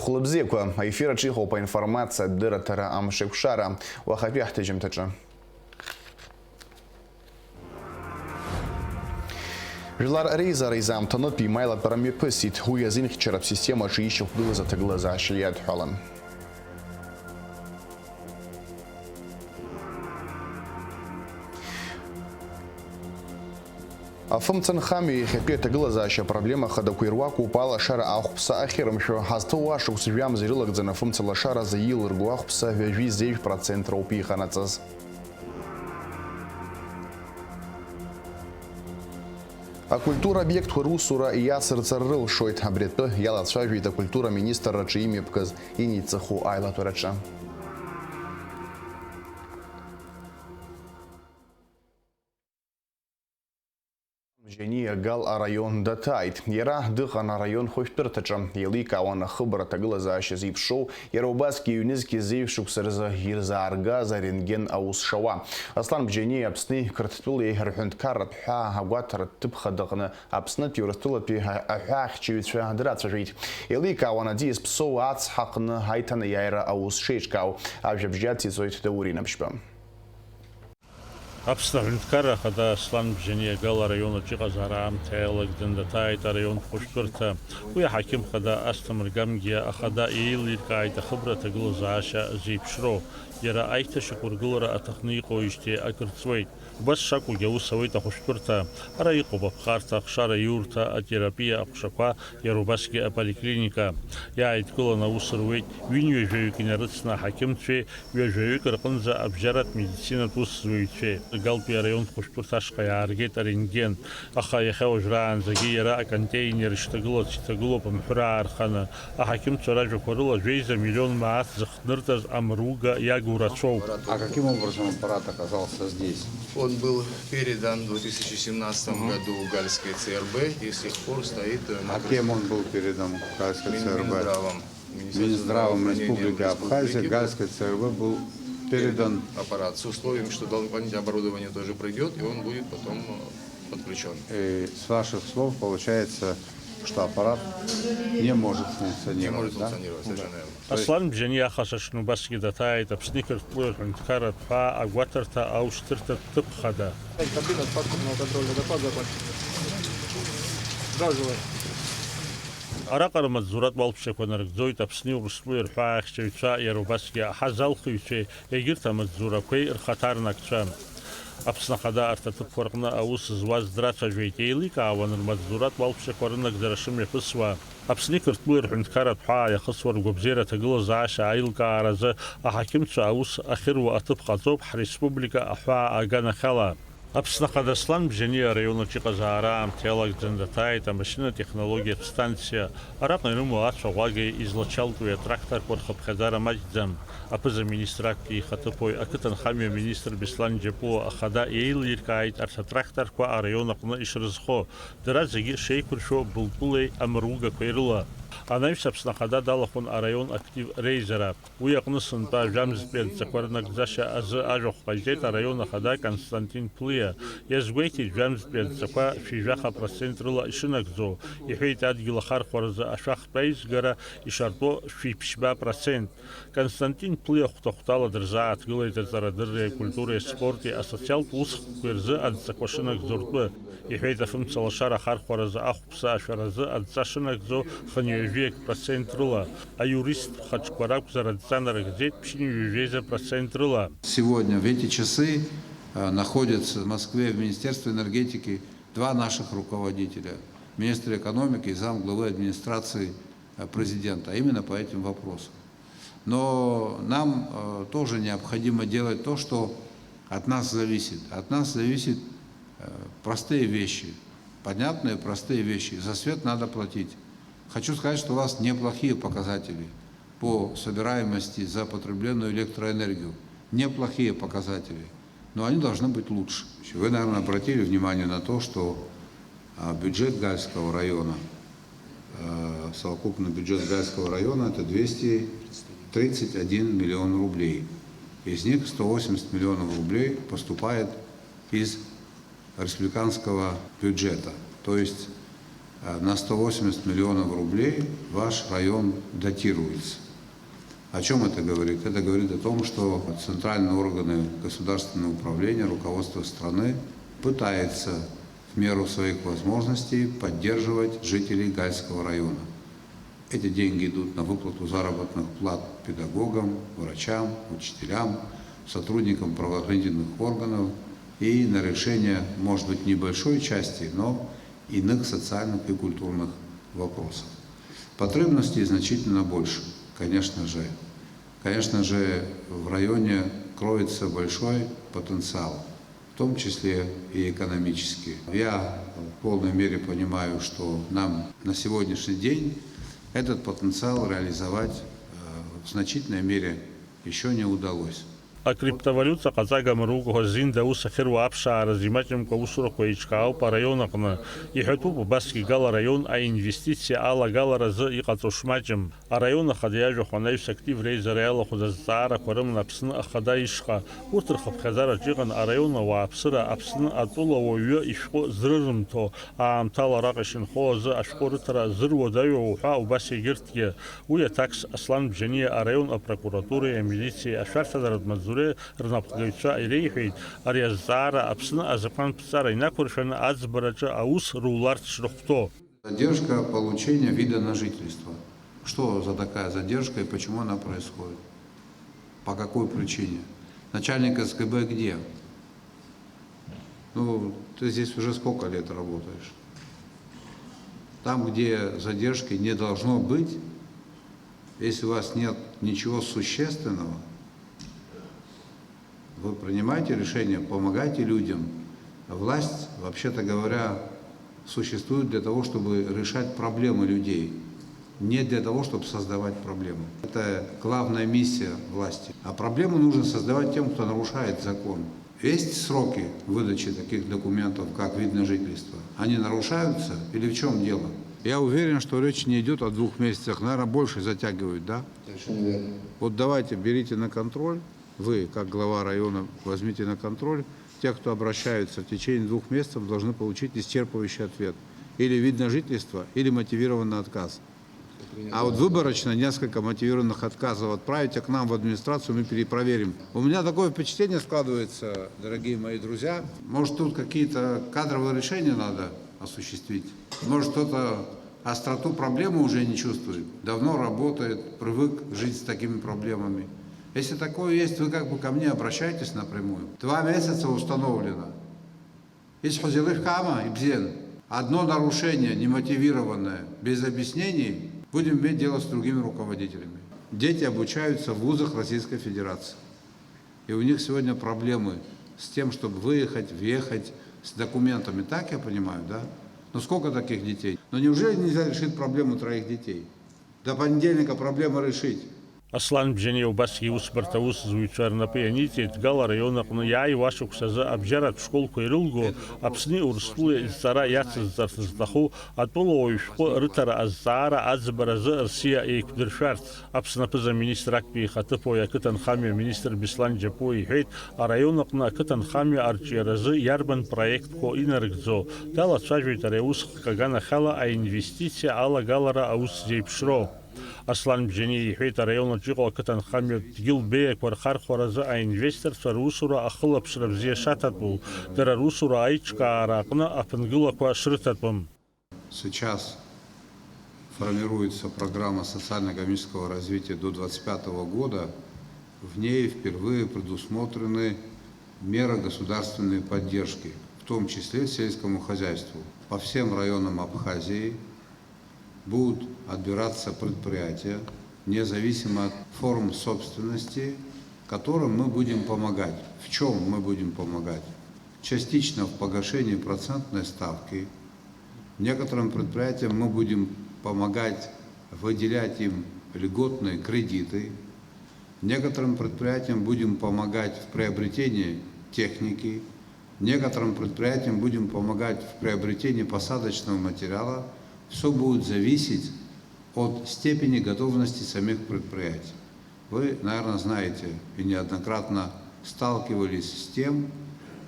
хлебзеква. Эфира чихо по информации дыратара амшикшара. Вахапях тежим тача. Жилар рейза рейзам танопи майла парамипысит. Хуязин хчарап система шиищев глаза глаза шият халан. Фымцан хами хепета глазаща проблема ходокуирваку упала шара ахпса ахиром шо хастуа шуксвям зрилок за фымцала шара за ил ргуахпса вяжи 9% упи ханацаз. А культура объект хурусура и ясыр царрыл шойт абретто яла цважвита культура министра рачиими пказ и ницаху айла турача. Жени гал район датайт. Ера дыхана район хойштыртача. Елика вана хыбра таглаза зив шоу. Еробаски юнизки зив шуксарза гирза аргаза рентген аусшава. Аслан бжени абсны карттулы херхунд карат ха хагватар тыбха дыгны абсны тюрстулы пи ахах чивитшва драться жить. Елика вана диз псо ац хакны хайтана яйра аусшечкау. Абжабжати зойт даурина бшпам. Абсолютно кара, когда слан бжение гала района Чиказарам, Тейлок, Дендатайт, район Хушкурта, уя хаким, когда Астамргамгия, Ахада Илирка, Айта Хабрата Глазаша, Зипшро, Яра Айта Шакургулара, Атахнико, Иште, Акрцвейт, Бас Шаку, Яусавита Хушкурта, Раико, Бабхарта, Шара Юрта, Атерапия, Акшаква, Ярубаски, Аполиклиника, Я Айткула на Усарвейт, Винью Жаюкинарыцна, Хакимче, Вяжаюк, Ракунза, Абжарат, Медицина Тусвейче. Галпия район Хушпурташка, Аргет, Рентген, Аха Яхау Жран, Загира, контейнер, Штаглот, Читаглоп, Мхра, Архана, Ахаким Цараджа Курыла, Жейза, миллион маат, Захныртаз, Амруга, Ягурачов. А каким образом аппарат оказался здесь? Он был передан в 2017 году Гальской ЦРБ и с тех пор стоит на кем он был передан Гальской ЦРБ? Минздравом Республики Абхазия, Гальской ЦРБ был передан аппарат с условием, что дополнительное оборудование тоже придет, и он будет потом подключен. И с ваших слов получается, что аппарат не может функционировать. Не может функционировать, совершенно верно. Аслан бжения хасашну баски датайт, абсникер плойхн карат па, агватарта, аустырта тыпхада. Кабинет подкупного контроля доклад закончен. Гажевый. Аракар мадзурат балпшеконарк зойт абсни урслуер фаахчевича Ярубаски хазалхуиче егирта мадзуракой ирхатарнакча. Абснахада артатып форкна аус зваз драча жвейтейлика аваныр мадзурат балпшекорынак зарашым япысва. Абсни кыртлуер хунткарат ха яхысвар гобзера тагыла заша айлка аразы ахакимча аус ахиру атып хазоб республика ахва агана хала. Абснахадаслан бжения района Чиказарам, Тейлок, Дендатайт, машина технология станция. Араб наируму ача ваги излачалкуя трактор под хабхадара мадзам. Апыза министракки хатапой акытан хамия министр Беслан Джепо ахада ейлиркайт арса трактор ква района куна ишрызхо. Дыразаги шейкуршо булпулей амруга кайрыла. Анаевс абснахада далахун район актив рейзера. Уякнысын та жамзбен цакварнак заша азы ажох пальтета района хада Константин Плия. Язгвейти жамзбен цаква фижаха процентрыла ишинакзо. Ихейт адгила хархварза ашах прейзгара ишарто фипшба процент. Константин Плия хутахутала дрза атгылайта зарадырре культуре спорте асоциал плюс кверзы ад цаквашинак зортбы. Ихейта фымцала шара хархварза ахпса ашаразы ад зашинакзо ханьюжвек процент рыла, а юрист Хачкварак зарадцанара газет пшинюжвеза процент рыла. Сегодня в эти часы находятся в Москве в Министерстве энергетики два наших руководителя. Министр экономики и замглавы администрации президента, а именно по этим вопросам. Но нам тоже необходимо делать то, что от нас зависит. От нас зависят простые вещи, понятные простые вещи. За свет надо платить. Хочу сказать, что у вас неплохие показатели по собираемости за потребленную электроэнергию. Неплохие показатели, но они должны быть лучше. Вы, наверное, обратили внимание на то, что бюджет Гальского района, совокупный бюджет Гальского района, это 231 миллион рублей. Из них 180 миллионов рублей поступает из республиканского бюджета. То есть на 180 миллионов рублей ваш район датируется. О чем это говорит? Это говорит о том, что центральные органы государственного управления, руководство страны пытается в меру своих возможностей поддерживать жителей Гальского района. Эти деньги идут на выплату заработных плат педагогам, врачам, учителям, сотрудникам правоохранительных органов и на решение, может быть, небольшой части, но иных социальных и культурных вопросов. Потребностей значительно больше, конечно же. Конечно же, в районе кроется большой потенциал, в том числе и экономический. Я в полной мере понимаю, что нам на сегодняшний день этот потенциал реализовать в значительной мере еще не удалось. А криптовалюта казагам руго зинда усахиру апша разимачем каусура коичкау по районакна и хату баски гала район а инвестиции ала гала раз и катушмачем а района хадяжу ханайс актив рейза реала худазара корым напсын ахадаишка уртрхап хазара жиган а района ва апсыра апсын атула ойо ишко зрырымто а амтала рaqышин хозы ашкорытара зырводаю уха убаси гиртке уя такс аслан бжения а район прокуратуры и милиции ашарсадарад мазур рнапгайча ирейхит ариазара апсна азапан псара инакуршана азбарача аус руларт шрухто. Задержка получения вида на жительство. Что за такая задержка и почему она происходит? По какой причине? Начальник СГБ где? Ну, ты здесь уже сколько лет работаешь? Там, где задержки не должно быть, если у вас нет ничего существенного, вы принимаете решение, помогаете людям. Власть, вообще-то говоря, существует для того, чтобы решать проблемы людей, не для того, чтобы создавать проблемы. Это главная миссия власти. А проблему нужно создавать тем, кто нарушает закон. Есть сроки выдачи таких документов, как вид на жительство. Они нарушаются или в чем дело? Я уверен, что речь не идет о 2 месяцах, наверное, больше затягивают, да? Совершенно верно. Вот давайте, берите на контроль. Вы, как глава района, возьмите на контроль. Те, кто обращаются в течение 2 месяцев, должны получить исчерпывающий ответ. Или вид на жительство, или мотивированный отказ. А вот выборочно несколько мотивированных отказов отправите к нам в администрацию, мы перепроверим. У меня такое впечатление складывается, дорогие мои друзья. Может, тут какие-то кадровые решения надо осуществить? Может, кто-то остроту проблемы уже не чувствует? Давно работает, привык жить с такими проблемами. Если такое есть, вы как бы ко мне обращайтесь напрямую. 2 месяца установлено. Одно нарушение немотивированное, без объяснений, будем иметь дело с другими руководителями. Дети обучаются в вузах Российской Федерации. И у них сегодня проблемы с тем, чтобы выехать, въехать с документами. Так я понимаю, да? Но сколько таких детей? Но неужели нельзя решить проблему 3 детей? До понедельника проблему решить. Аслан бжения баски усбартаус звучарна пьяните гала районакна яй вашук саза абжарат школ койрылго апсни урслуя изара яцыз зарсыздаху атполо ойшко рытара азара азбаразы Россия и кудыршарт апснапыза министр акпи хатыпо якытан хами министр Беслан Джапой хейт а районакна кытан хами арчиразы ярбан проект ко инаргзо тала чажвит реус кагана хала а инвестиция ала галара аус зейпшро. Аслан бжени хейта района жиго кытан хами гилбек вархар хоразы а инвестор русура ахыла пшрабзе шататбу дара русура айчка аракна апынгыла квашрытатбым. Сейчас формируется программа социально-экономического развития до 2025 года. В ней впервые предусмотрены меры государственной поддержки, в том числе сельскому хозяйству. По всем районам Абхазии будут отбираться предприятия, независимо от форм собственности, которым мы будем помогать. В чем мы будем помогать? Частично в погашении процентной ставки. Некоторым предприятиям мы будем помогать выделять им льготные кредиты. Некоторым предприятиям будем помогать в приобретении техники. Некоторым предприятиям будем помогать в приобретении посадочного материала. Все будет зависеть от степени готовности самих предприятий. Вы, наверное, знаете и неоднократно сталкивались с тем,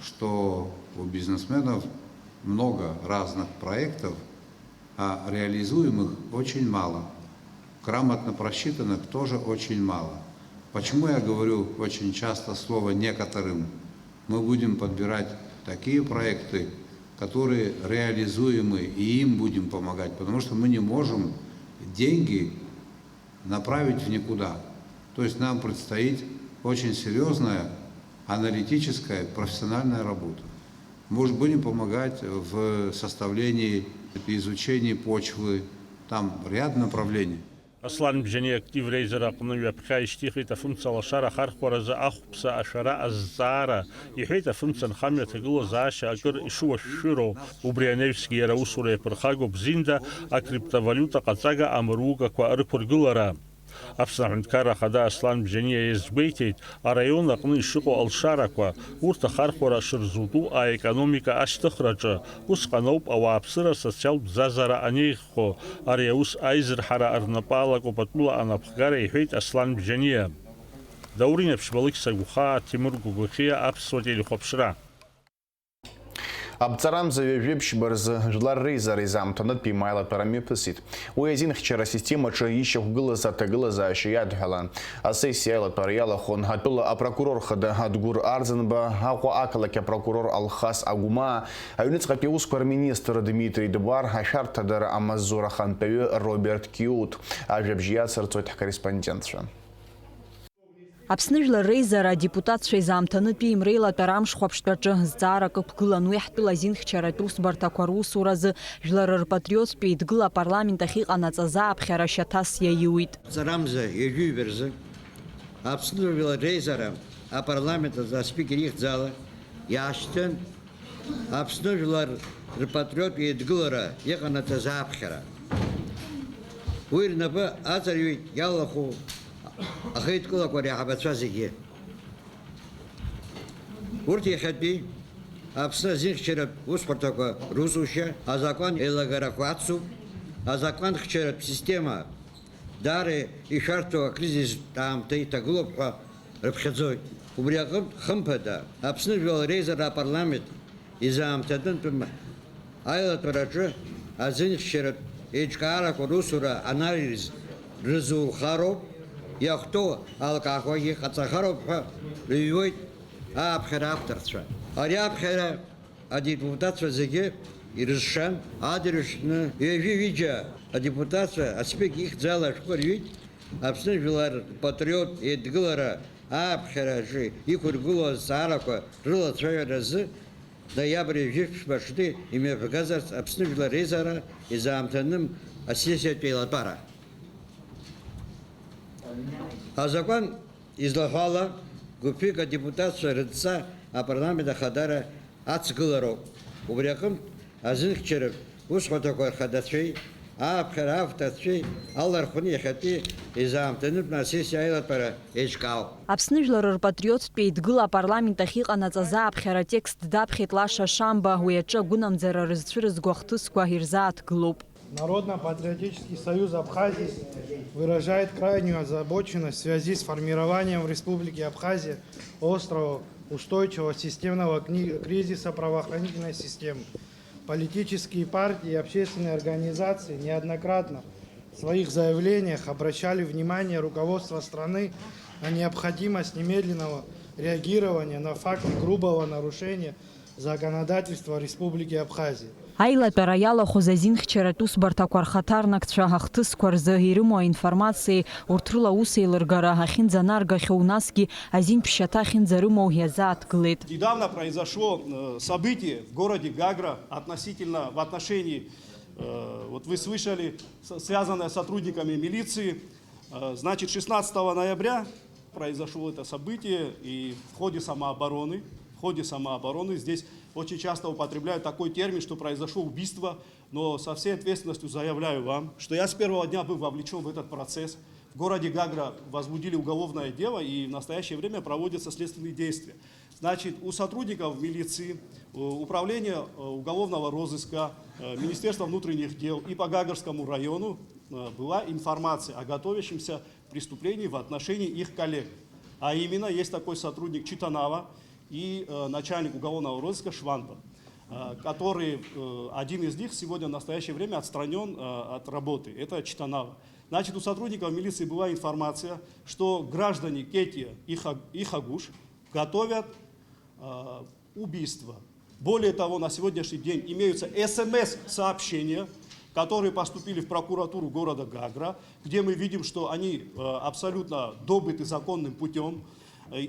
что у бизнесменов много разных проектов, а реализуемых очень мало. Грамотно просчитанных тоже очень мало. Почему я говорю очень часто слово «некоторым»? Мы будем подбирать такие проекты, которые реализуемы, и им будем помогать, потому что мы не можем деньги направить в никуда. То есть нам предстоит очень серьезная аналитическая, профессиональная работа. Мы будем помогать в составлении, изучении почвы, там ряд направлений. Аслан бжени актив рейзер акунуя пхайштихи та функция шара хархораза ахпса ашара аззара ихита функция хамя тагуло заша акр ишуа широ убрианевский раусуре перхаго бзинда а криптовалюта кацага амруга ква арпургулара. Абсанкара хада Аслан бжени избейтит а район акуны шико алшараква урта хархора ширзуду а экономика аштахраджа усқанауп ауапсыра социал бзазара анейхо ариаус айзерхара арнапала копатула анапхгара ихит Аслан бжения. Даурин пшбалык сагуха Тимур Гугухия абсватели хопшра. Абцарам завевебщ барзы жлар рейзар изамтанат пимайла парамипасит. Уязин хчера система чаища гылаза тагылаза ашияд халан. А сессия парияла хон хатула а прокурор хада хадгур арзанба хаква акалаке прокурор Алхас Агума аюниц капиус министр Дмитрий Дубар хашар тадар Амазура Ханпеве Роберт Кьют ажебжия царцот корреспондентша. Аԥсны жәлар реизара адепутатцәа изаамҭанытәи имреилатәара амшхәаԥштәаҿы зҵаарак ықәгылан уи ҳтәыла азинхьчаратә усбарҭақәа русуразы жәлар рпатриотстә еидгыла апарламент ахь иҟанаҵаз ааԥхьара шьаҭас иаиуит. Ҵарамза иажәыҩбарзы Аԥсны жәлар реизара апарламент азы аспикер ихьӡала иаашьҭын Аԥсны жәлар рпатриоттә еидгылара иҟанаҵаз ааԥхьара. Уи рнапы аҵарҩит иалахәу ахеидкылақәа реиҳабацәа зегьы. Урҭ иахьатәи Аԥсны азинхьчаратә усбарҭақәа русушьа азакәан еилагарақәа ацуп, азакәанхьчаратә система даара ишәарҭоу акризистә аамҭа иҭагылоуп ҳәа рыԥхьаӡоит. Убри аҟнытә хымԥада Аԥсны жәлар реизара апарламент изаамҭатәынтә аилатәараҿы азинхьчаратә еиҿкаарақәа русура анализ рызурхароуп. Иахәҭоу алкаахәагьы ҟаҵахароуп ҳәа рыҩуеит ааԥхьара авторцәа. Ари аԥхьара адепутатцәа зегьы ирызшан адырҩаҽны ҩажәи-ҩыџьа адепутатцәа аспикер ихьӡала ашәҟәы рҩит Аԥсны жәлар патриот еидгылара ааԥхьараҿы иқәыргылоу азҵаарақәа рылацәажәаразы ноиабр ҩажәи имҩаԥгазарц Аԥсны жәлар реизара изаамҭаным асессиатә еилатәара. Азакәан излаҳәала гәыԥҩык адепутатцәа рыдҵа апарламент ахадара ацгылароуп. Убри аҟнытә азинхьчаратә усҳәаҭақәа рхадацәеи ааԥхьара авторцәеи алархәны иахьатәи изаамҭанытәны асессиа аилатәара еиҿкаауп. Аԥсны жәлар рпатриотстә еидгыла апарламент ахь иҟанаҵаз ааԥхьара атекст даԥхьеит Лаша Шамба, уи аҿы агәынамӡара рызцәырызго ахҭысқәа ирзааҭгылоуп. Народно-патриотический союз Абхазии выражает крайнюю озабоченность в связи с формированием в Республике Абхазия острого устойчивого системного кризиса правоохранительной системы. Политические партии и общественные организации неоднократно в своих заявлениях обращали внимание руководства страны на необходимость немедленного реагирования на факты грубого нарушения законодательства Республики Абхазия. Аилатәара иалахәыз азинхьчаратә усбарҭақәа рхаҭарнакцәа ҳахҭысқәа рзы ирымоу аинформациеи урҭ рыла аус еилыргара ахьынӡанаргахьоу насгьы азинтә-ԥшьаҭа ахьынӡарымоу иазааҭгылеит. Недавно произошло событие в городе Гагра относительно в отношении, вот вы слышали, связанное с сотрудниками милиции. Значит, 16 ноября произошло это событие, и в ходе самообороны здесь очень часто употребляют такой термин, что произошло убийство, но со всей ответственностью заявляю вам, что я с первого дня был вовлечен в этот процесс. В городе Гагра возбудили уголовное дело, и в настоящее время проводятся следственные действия. Значит, у сотрудников милиции, управления уголовного розыска, Министерства внутренних дел и по Гагарскому району была информация о готовящемся преступлении в отношении их коллег. А именно, есть такой сотрудник Читанава и начальник уголовного розыска Шванба. который, один из них сегодня в настоящее время отстранен от работы. Это Читанава. Значит, у сотрудников милиции была информация, что граждане Кетия и Хагуш готовят убийство. Более того, на сегодняшний день имеются СМС-сообщения, которые поступили в прокуратуру города Гагра, где мы видим, что они абсолютно добыты законным путем.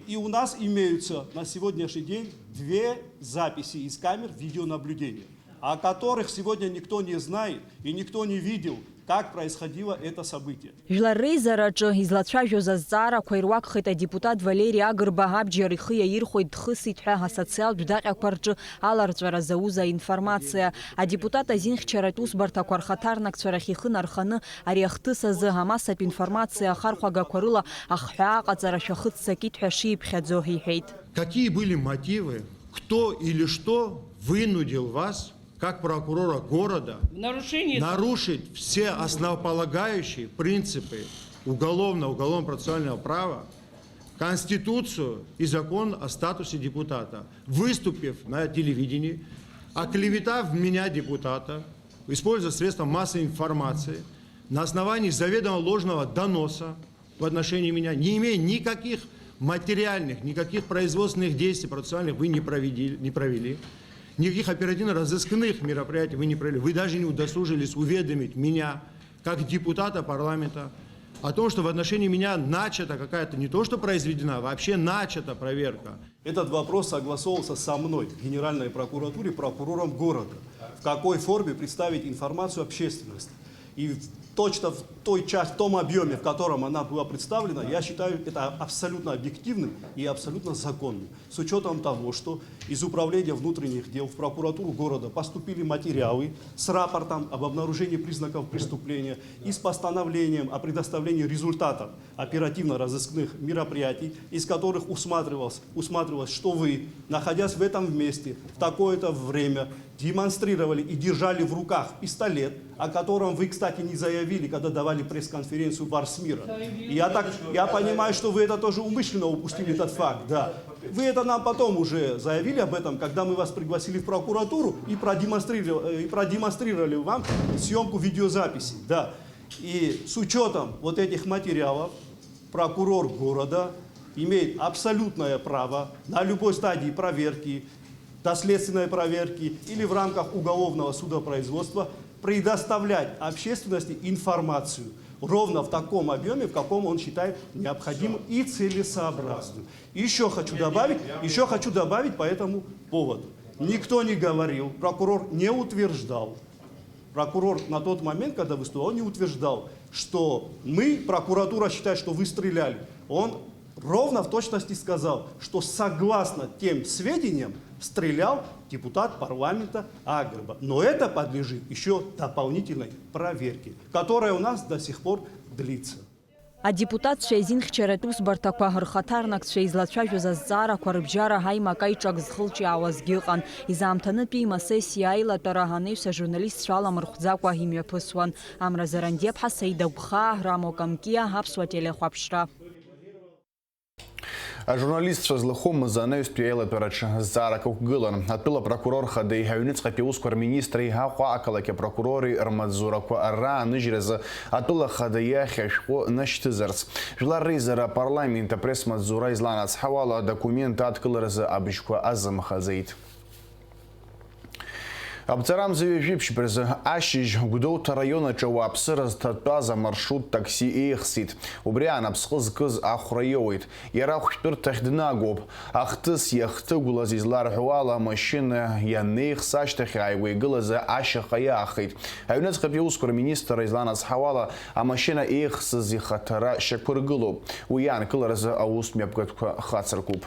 И у нас имеются на сегодняшний день 2 записи из камер видеонаблюдения, о которых сегодня никто не знает и никто не видел, как происходило это событие. Жларейзараҿы излацәажәоз азҵаарақәа ируакхеит адепутат Валери Агрба абџьар ихы иаирхәеит дхысит ҳәа асоциалтә даҟьақәа рҿы аларҵәара зауз аинформациа. Адепутат азинхьчаратә усбарҭақәа рхаҭарнакцәа рахь ихы нарханы ари ахҭыс азы амасатә информациа ахархәагақәа рыла ахҳәаа аҟаҵара шәахыццакит ҳәа шиԥхьаӡо иҳәеит. Какие были мотивы, кто или что вынудил вас, как прокурора города, нарушить все основополагающие принципы уголовно-процессуального права, Конституцию и закон о статусе депутата, выступив на телевидении, оклеветав меня, депутата, используя средства массовой информации, на основании заведомо ложного доноса в отношении меня, не имея никаких материальных, никаких производственных действий процессуальных вы не провели. Никаких оперативно-розыскных мероприятий вы не провели. Вы даже не удосужились уведомить меня, как депутата парламента, о том, что в отношении меня начата какая-то, не то что произведена, вообще начата проверка. Этот вопрос согласовывался со мной в Генеральной прокуратуре, прокурором города. В какой форме представить информацию общественности. И точно в той части, в том объеме, в котором она была представлена, я считаю это абсолютно объективным и абсолютно законным. С учетом того, что из Управления внутренних дел в прокуратуру города поступили материалы с рапортом об обнаружении признаков преступления и с постановлением о предоставлении результатов оперативно-розыскных мероприятий, из которых усматривалось, что вы, находясь в этом месте в такое-то время, демонстрировали и держали в руках пистолет, о котором вы, кстати, не заявили, когда давали пресс-конференцию Барсмира. И я понимаю, что вы это тоже умышленно упустили, этот факт. Да. Вы это нам потом уже заявили об этом, когда мы вас пригласили в прокуратуру и продемонстрировали вам съемку видеозаписи. Да. И с учетом вот этих материалов прокурор города имеет абсолютное право на любой стадии проверки, доследственной проверки или в рамках уголовного судопроизводства предоставлять общественности информацию ровно в таком объеме, в каком он считает необходимым и целесообразным. Еще хочу добавить по этому поводу. Никто не говорил, прокурор не утверждал, прокурор на тот момент, когда выступал, не утверждал, что прокуратура считает, что вы стреляли. Он ровно в точности сказал, что согласно тем сведениям стрелял депутат парламента Агрба. Но это подлежит еще дополнительной проверке, которая у нас до сих пор длится. Адепутатцәа изинхьчаратә усбарҭақәа рхаҭарнакцәа излацәажәоз азҵаарақәа рыбжьара ҳаимак аиҿак зхылҿиаауазгьы ыҟан. Изаамҭанытәи имасесиа аилатәара анаҩс ажурналистцәа аламырхәӡакәа имҩаԥысуан. Амра Зарандиаԥҳа, Саида Гәхаа, Рамо Камкиа, Аԥсуа телехәаԥшра. Ажурналистцәа злахәымыз анаҩстәи аилатәараҿы зҵаарак ықәгылан. Атәыла прокурорхада аҩныҵҟатәи аусқәа рминистри Аҟәа ақалақь апрокурори рмаҵзурақәа рааныжьразы атәылахада иахь ашәҟәы нашьҭызарц. Жәлар реизара апарламент апресс-маҵзура изланацҳауала адокумент адкыларазы абыжьқәа азымхаӡеит. Абцарам заҩажәиԥшьбразы ашьыжь Гәдоуҭа раионаҿы ауааԥсыра зҭатәаз амаршрут такси еихсит. Убри аан аԥсҟы зкыз ахәра иоуит. Иара ахәшәтәырҭахь днагоуп. Ахҭыс иахҭыгәлаз изларҳәо ала амашьына ианеихс ашьҭахь ааигәа игылаз ашьаха иаахеит. Аҩныҵҟатәи аусқәа рминистр изланацҳауала амашьына еихсыз ихаҭара шьақәыргылоуп. Уи иаанкыларазы аус мҩаԥгатәқәа хацыркуп.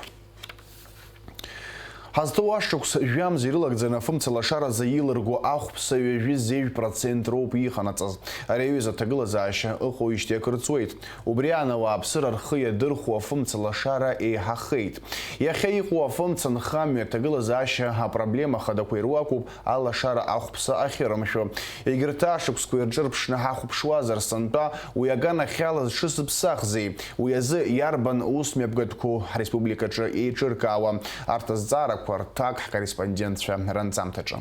Ҳазҭоу ашықәс жәамз ирылагӡаны афымцалашаразы илырго ахәԥса ҩажәи 1% роуп иҟанаҵаз. Ари аҩыза аҭагылазаашьа ыҟоуижьҭеи акырҵуеит. Убри аан ауааԥсыра рхы иадырхәо афымцалашара еиҳахеит. Иахьа иҟоу афымца нхамҩа аҭагылазаашьа апроблема хадақәа ируакуп алашара ахәԥса ахьырымшәо. Егьырҭ ашықәсқәа ирҿырԥшны ҳахәаԥшуазар сынтәа уи аганахьала зҽызыԥсахзеи? Уи азы иарбан ус мҩаԥгатәқәоу ҳреспубликаҿы еиҿыркаауа? Арҭ азҵаарақәа аԥсарақәа рҭак ҳкорреспондентцәа ранҵамҭаҿы.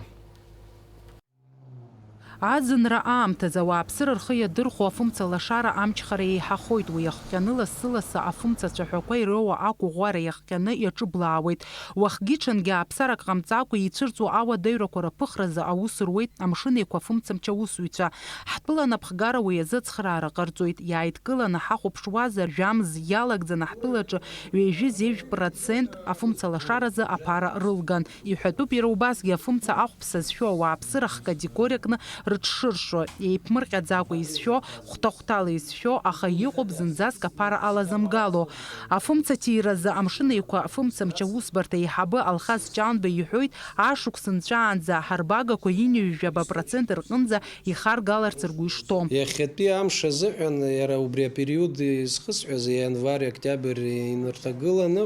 Аӡынра аамҭазы ауааԥсыра рхы иадырхәо афымца лашара амчхара еиҳахоит. Уи иахҟьаны лассы-лассы афымца цәаҳәақәа ироуа акәыӷәара иахҟьаны иаҿыблаауеит. Уахгьы ҽынгьы ааԥсарак ҟамҵакәа еицәырҵуа ауадаҩрақәа рыԥыхразы аус руеит амшын еиқәа афымцамч аусзуҩцәа. Ҳтәыла напхгара уи азы ацхраара ҟарҵоит. Иааидкыланы ҳахәаԥшуазар жәамз иалагӡаны ҳтәылаҿы 27% афымца лашаразы аԥара рылган. Иҳәатәуп иара убасгьы афымца ахәԥса зшәо ауааԥсыра хкатегориакны рыҽшыршо, еиԥмырҟьаӡакәа изшәо, хәҭа-хәҭала изшәо, аха иҟоуп зынӡаск аԥара алазымгало. Афымцаҭиразы амшын еиқәа афымцамч аусбарҭа еиҳабы Алхас Ҷанба иҳәоит, ашықәс нҵәаанӡа ҳарбагақәа 90% рҟынӡа ихаргаларц ргәы ишҭоу. Иахьатәи амш азыҳәан иара убри апериод изхысҳәаз ианвар, октиабр инарҭагыланы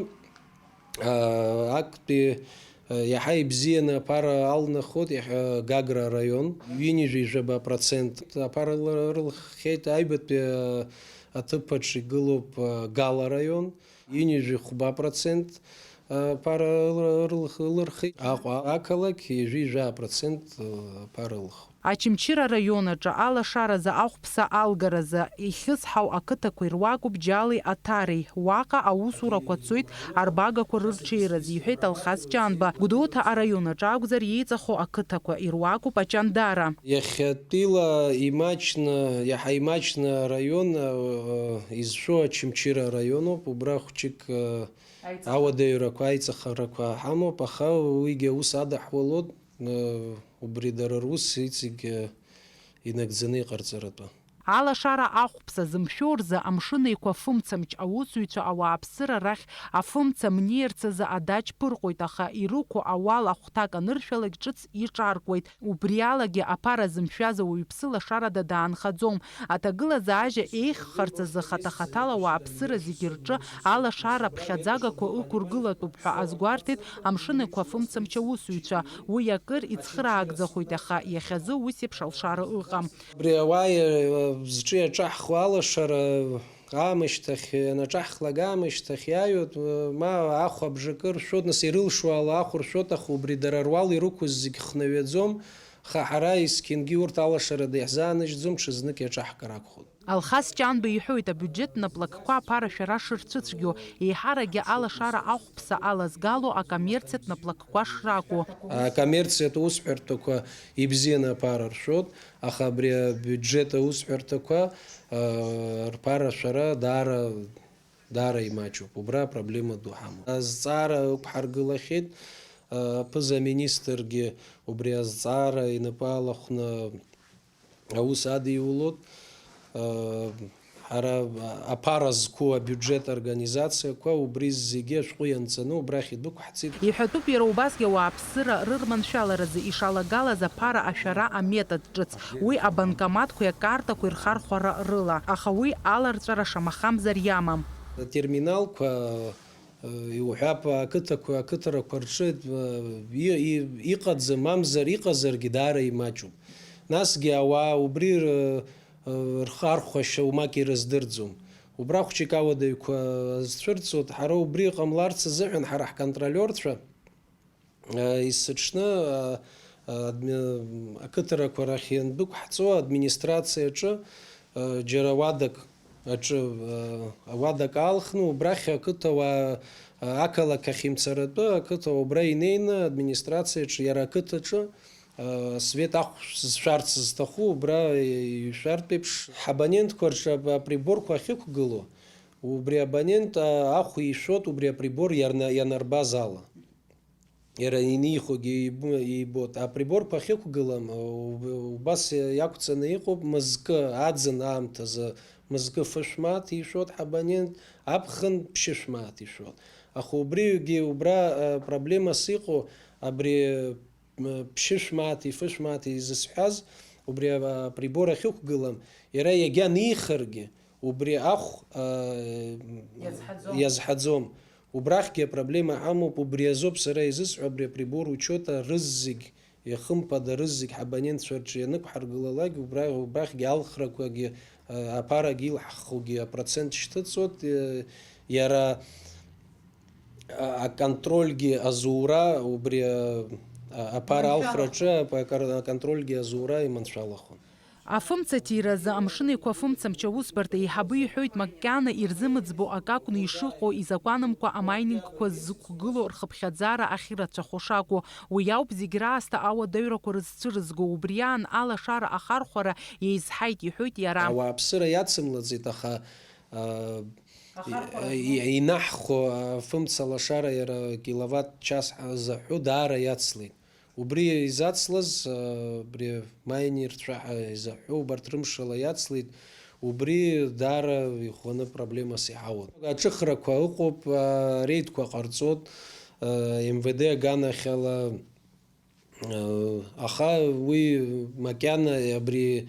актәи иаҳа ибзианы аԥара алнахот Гагра район 90% аԥара рылххьеит. Аҩбатәи аҭыԥаҿ игылоуп Гала район 95% аԥара лырхит. Аҟәа ақалақь 70% аԥара ылхуп. Ачымчыра раионаҿы алашаразы ахәԥса алгаразы ихьысҳау ақыҭақәа ируакуп Џьали Аҭареи. Уаҟа аусурақәа цоит арбагақәа рырҽеираз, иҳәеит Алхас Ҷанба. Гәдоуҭа араионаҿы акәзар иеиҵахо ақыҭақәа ируакуп Аҷандара. Иахьатәила иаҳа имаҷны араион изшәо Ачымчыра раионоуп. Убра хәҷык ауадаҩрақәа, аиҵахарақәа ҳамоуп, аха уигьы аус адаҳуалот убри дара рус иҵегь инагӡаны иҟарҵаратәы. Алашара ахәԥса зымшәо рзы амшын еиқәа афымцамч аусзуҩцәа ауааԥсыра рахь афымца мниарц азы адаҷ ԥырҟоит, аха ирықәу ауал ахәҭак аныршәалак ҿыц иҿаркуеит. Убри алагьы аԥара зымшәаз ауаҩԥсы лашарада даанхаӡом. Аҭагылазаашьа еиӷьхарц азы хата-хатала ауааԥсыра зегьы рҿы алашара ԥхьаӡагақәа ықәыргылатәуп ҳәа азгәарҭеит амшын еиқәа афымцамч аусзуҩцәа. Уи акыр ицхраагӡахоит, аха иахьазы ус еиԥш алшара ыҟам. Зҿы иаҿаҳхуа алашара аамышьҭахь, анаҿаҳхлак аамышьҭахь иааҩуат, ма ахәа абжакы ршәот, нас ирылшо ала ахә ршәот, аха убри дара руал ирықәыз зегь хнаҩаӡом, аха ҳара есқьынгьы урҭ алашарада иаҳзааныжьӡом, ҽазнык иаҿаҳкыр акәхоит. Алхас Ҷанба иҳәоит, абиуџьет наплакқәа аԥара шәара шырцәыцәгьо, еиҳарагьы алашара ахәԥса алазгало акоммерциатә наплакқәа шракәу. Акоммерциатә усҳәарҭақәа ибзианы аԥара ршәот, аха абри абиуџьет аусҳәарҭақәа рԥара шәара даара имаҷуп. Убра апроблема ду ҳамоуп. Азҵаара ықәҳаргылахьеит, аԥыза-министргьы убри азҵаара инапы алахәны аус адиулот. Ҳара аԥара зқәу абиуџьет организациақәа убри зегьы ашәҟәы ианҵаны убрахь идәықәҳҵеит. Иҳәатәуп иара убасгьы ауааԥсыра рырманшәаларазы ишалагалаз аԥара ашәара аметод ҿыц. Уи абанкоматқәеи акартақәеи рхархәара рыла, аха уи аларҵәара шамахамзар иамам. Атерминалқәа иуҳәап ақыҭарақәа рҿы иҟаӡам, мамзар иҟазаргьы даара имаҷуп. Насгьы ауаа убри рхархәашьа умак ирыздырӡом. Убра хәҷык ауадаҩқәа зцәырҵуат, ҳара убри ҟамларц азыҳәан ҳара ҳконтролиорцәа исыҽны ақыҭарақәа рахь иандәықәҳҵо администрациаҿы џьара уадак алхны, убрахь ақыҭауаа ақалақь ахьимцаратәы ақыҭауаа убра инеины администрациаҿы, иара ақыҭаҿы свет ахә зшәарц зҭаху убра ишәартә еиԥш ҳабонентқәа рҿы априборқәа ахьықәгыло, убри абонент ахә ишәот убри априбор ианарбаз ала. Иара инихогьы ибот. Априборқәа ахьықәгылам убас иақәҵаны иҟоуп мызкы аӡын аамҭазы мызкы фышәмаҭ ишәот ҳабонент, аԥхын ԥшьышәмаҭ ишәот. Аха убригьы убра проблемас иҟоу абри ԥшьышәмаҭи фышәмаҭи зысҳәаз убри априбор ахьықәгылам, иара иагьа нихыргьы убри ахә иазҳаӡом. Убрахьгьы апроблема ҳамоуп, убри азоуп сара изысҳәо абри априбор учета рыззегь иахымԥада рыззегь ҳабонентцәа рҿы ианықәҳаргылалак убрахьгьы алхрақәагьы аԥарагьы илҳхугьы апроцент шьҭыҵуат, иара аконтрольги азура убри апара алхрача аконтрольги азура иманшалахон. Афымцатиразы амшынеиқәа афымцамч аусбарҭа еиҳабы иҳәоит макьана ирзымыӡбо акакәны ишыҟоу изакәанымкәа амайнингқәа зықәгылоу рхыԥхьаӡара ахьырацәахо шакәу. Уи ауп зегь раасҭа ауадаҩрақәа рызцәырызго. Убри аан алашара ахархәара еизҳаит иҳәоит иара. Ауааԥсыра иацымлаӡеит, аха инаҳхо афымца алашара иара киловатт час заҳәо даара иацлеит. Убри изацлаз убри майнерцәа изаҳәо убарҭ рымшала иацлеит. Убри даара ихәаны проблемас иҳауан. Аҿыхрақәа ыҟоуп, реидқәа ҟарҵоит МВД аганахьала, аха уи макьана абри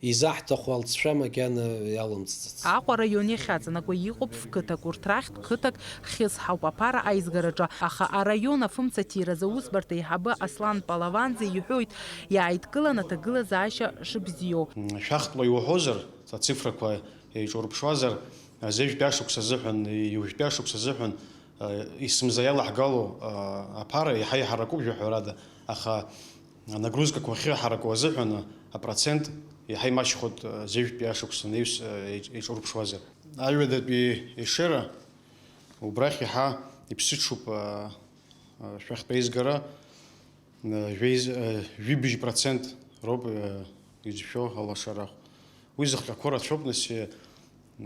изаҳҭаху алҵшәа макьана иалымҵӡац. Аҟәа араион иахьаҵанакуа иҟоуп фқыҭак, урҭ рахьтә қыҭак хьысҳауп аԥара аизгараҿы, аха араион афымцатиразы аусбарҭа еиҳабы Аслан Палаванӡе иҳәоит иааидкылан аҭагылазаашьа шыбзиоу. Шәахтәла иуҳәозар, ацифрақәа еиҿурԥшуазар, зежәтәи ашықәс азыҳәан, иужәтәи ашықәс азыҳәан исымза иалаҳгало аԥара иаҳа иҳаракуп жәаҳәарада, аха анагрузкақәа ахьыҳараку азыҳәан апроцент иаҳа имаҷхоит зежәтәи ашықәс анаҩс еиҿурԥшуазар. Аҩадатәи ешера убрахь иаҳа иԥсыҽуп шәахтәы аизгара, 2% роуп иӡшәо алашара. Уи зыхҟьақәо рацәоуп, нас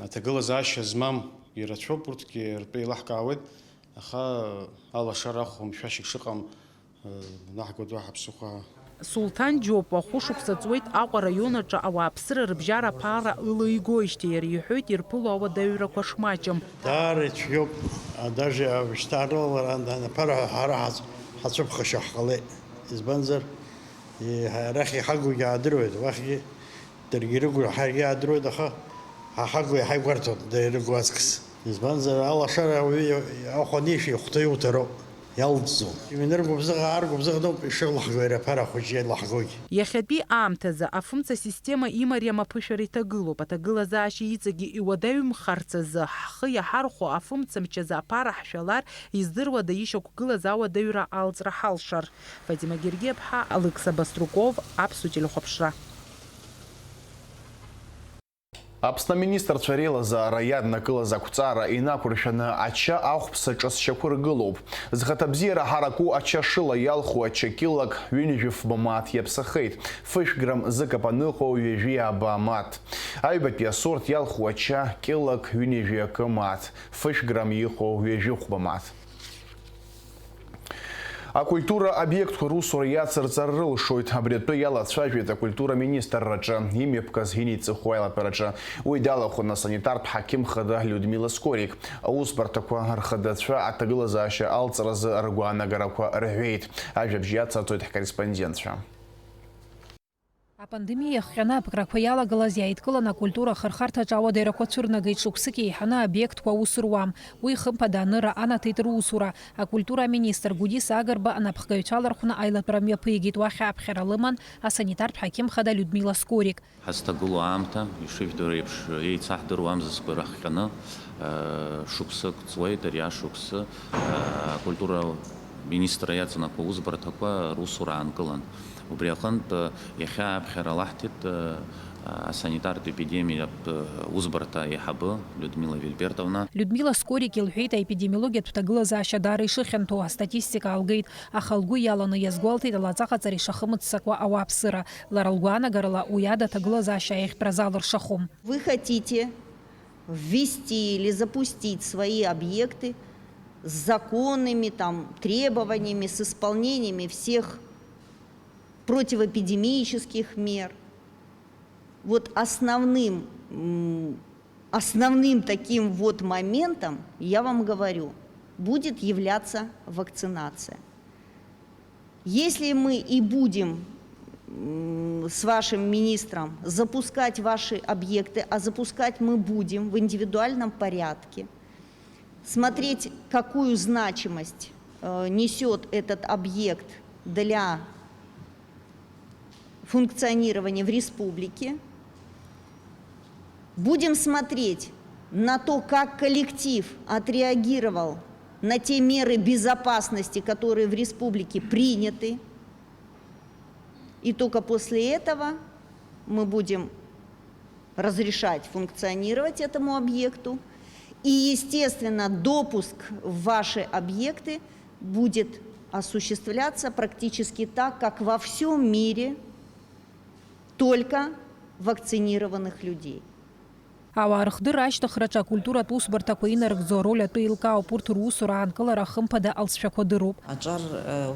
аҭагылазаашьа змам ирацәоуп, урҭгьы ртәы еилаҳкаауеит, аха алашара ахәом шәашьак шыҟам наҳгоит уаҳа ԥсыхәа. Сулҭан Џьоуп ахәышықәса ҵуеит Аҟәа араион аҿы ауааԥсыра рыбжьара аԥара ылаигоижьҭеи, иара иҳәоит ирԥыло ауадаҩрақәа шмаҷым. Даара ицәгьоуп, даже шьҭарнылара аԥара ҳара ҳацәыԥхашьа ҳҟалеит. Избанзар арахь иҳагугьы аадыруеит, уахьгьы даргьы ирыгу ҳаргьы аадыруеит, аха ҳаҳагу иаҳа игәарҭоит ирыгу аҵкыс. Избанзар алашара ахәанишәа ихәҭа иуҭароуп. Иахьатәи аамҭазы афымца система имариам аԥышәара иҭагылоуп. Аҭагылазаашьа иҵегьы иуадаҩымхарц азы ҳхы иаҳархәо афымцамчазы аԥара ҳшәалар издыруада ишьақәгылаз ауадаҩра алҵра ҳалшар. Фатима Гергиаԥҳа, Алықса Баструков, Аԥсуа телехәаԥшра. Аԥсны аминистрцәа реилазаара иаднакылаз ақәҵара инақәыршәаны ача ахәԥса ҿысшьақәа ргылоуп. Зхаҭабзиара ҳараку ача шыла иалху ачакилак ҩынҩажәи фба-мааҭ иаԥсахеит. Фышә-грамм зыкап аныҟоу ҩажәи аба-мааҭ. Аҩбатәи асорт иалху ача килак ҩынҩажәи акы-мааҭ. Фышә-грамм иҟоу ҩажәи хәба-мааҭ. Акультура объектқәа русура иацырҵар рылшоит. Абри атәы иалацәажәеит акультура министрраҿы имҩаԥгаз Ҳини Ҵыхәа аилатәараҿы. Уи далахәын асанитартә ҳақьым хада Людмила Скорик. Аусбарҭақәа рхадацәа аҭагылазаашьа алҵразы ргәаанагарақәа рҳәеит. Ажәабжь иацырҵоит ҳкорреспондентцәа. Апандемиа хҟьаны аԥкрақәа иалагалаз иааидкылан акультура ахырхарҭаҿы ауадаҩрақәа цәырнагеит. Шықәсык еиҳаны обиектқәа аус руам. Уи хымԥада аныра анаҭеит русура. Акультура аминистр Гудис Агарба анапхгаҩцәа алархәны аилатәара мҩаԥигеит. Уахь аԥхьара лыман асанитартә ҳақьым хада Людмила Скорик. Ҳазҭагылоу аамҭа ишыжәдыруа еиԥш еицаҳдыруа амзаскәа рахҟьаны шықәсык ҵуеит. Ари ашықәсы акультура министр иаҵанакуа аусбарҭақәа русура аанкылан. Убри аҟынтә иахьа аԥхьара лаҳҭеит асанитартә епидемиатә усбарҭа аиҳабы Людмила Вильбертовна. Людмила Скорик илҳәеит аепидемиологиатә ҭагылазаашьа даара ишыхьанҭоу астатистика алгеит, аха лгәы иаланы иазгәалҭеит алаҵаҟаҵара ишахымыццакуа ауааԥсыра. Лара лгәаанагарала уи ада аҭагылазаашьа аихтәра залыршахом. Вы хотите ввести или запустить свои объекты с законными требованиями, с исполнениями всех противоэпидемических мер. Вот основным таким вот моментом, я вам говорю, будет являться вакцинация. Если мы и будем с вашим министром запускать ваши объекты, а запускать мы будем в индивидуальном порядке, смотреть, какую значимость несет этот объект для функционирования в республике. Будем смотреть на то, как коллектив отреагировал на те меры безопасности, которые в республике приняты. И только после этого мы будем разрешать функционировать этому объекту. И, естественно, допуск в ваши объекты будет осуществляться практически так, как во всем мире, только вакцинированных людей. Ауаархдыр ашьҭыхраҿ акультуратә усбарҭақәа инарыгӡо ароль атәы еилкаауп урҭ русура аанкылара хымԥада алҵшәақәа дыруп. Аҿар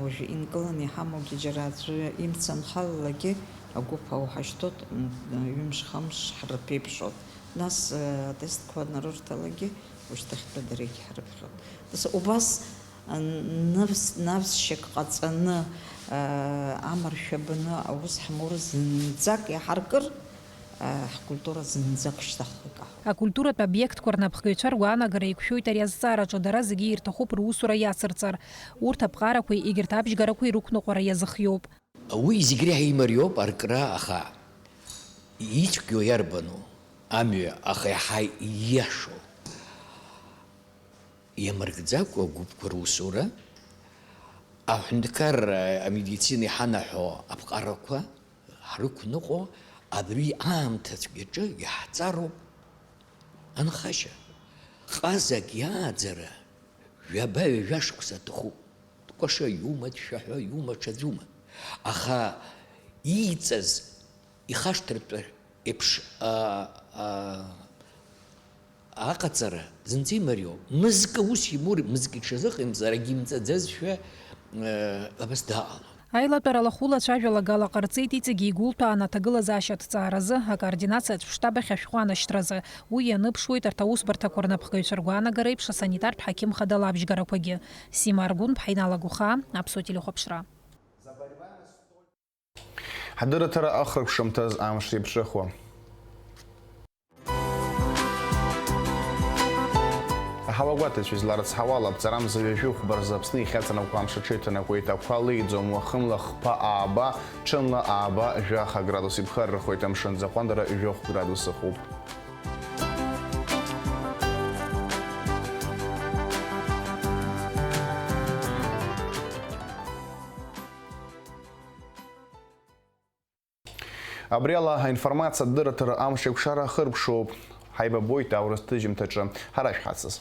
уажәы инкыланы иҳамоугьы џьара аӡәы имцанхаллагьы агәыԥ ауҳашьҭоуп, ҩымш-хамш ҳрыԥеиԥшоуп. Нас атестқәа анрырҭалагьы ушьҭахьтәи дара егьҳрыԥхьоит. Убас навсшьак ҟаҵаны амаршәа баны аус ҳмоур зынӡак иаҳаркыр, ҳкультура зынӡак шьҭахьҟа. Акультуратә обиектқәа рнапхгаҩцәа ргәаанагара еиқәшәоит ари азҵаараҿы дара зегьы ирҭахуп русура иацырҵар. Урҭ аԥҟарақәеи егьырҭ абжьгарақәеи рықәныҟәара иазыхиоуп. Уи зегь реиҳа имариоуп аркра, аха ицәгьоу иарбану амҩа, аха иаҳа ииашоу. Иамыргӡакәа агәыԥқәа русура, аҳәынҭқар амедицина иҳанаҳәо аԥҟарақәа ҳрықәныҟәо абри аамҭацәгьаҿы иаҳҵароуп анхашьа. Ҟазак иааӡара жәаба-ҩажәа шықәса аҭахуп. Дкәаша иума, дшәаҳәа иума, ҽаӡәума. Аха ииҵаз ихашҭыртәы еиԥш аҟаҵара зынӡа имариоуп. Мызкы ус имур, мызкы иҽазыҟаимҵар, егьи имҵаӡазшәа абас дааҟалон. Аилатәара лахәылацәажәала гала ҟарҵеит иҵегьы игәылҭәаан аҭагылазаашьа ҭҵааразы, акоординациатә штабахь ашәҟәы анашьҭразы. Уи ианыԥшуеит арҭ аусбарҭақәа рнапхгаҩцәа ргәаанагара еиԥш асанитартә ҳақьымхада лабжьгарақәагьы. Сима Аргәынԥҳа, Инал Агәхаа, Аԥсуа телехәаԥшра. Ҳдырыҭара ахрыԥшымҭаз амш еиԥшыхуа. Аҳауагәаҭацәа зларыцҳауала аԥҵарамза ҩажәи хәбарзы Аԥсны ихьаҵанакуа амш аҽеиҭанакуеит. Ақәа леиӡом уахынла хԥа ааба, ҽынла ааба жәаха градус иԥхаррахоит амшын заҟәандара жәохә градус ыҟоуп. Абри ала аинформациа адырраҭара амш еиқәшара ахырԥшоуп. Ҳаибабоит аурыс ҭыжьымҭаҿы ҳара шәҳацыз.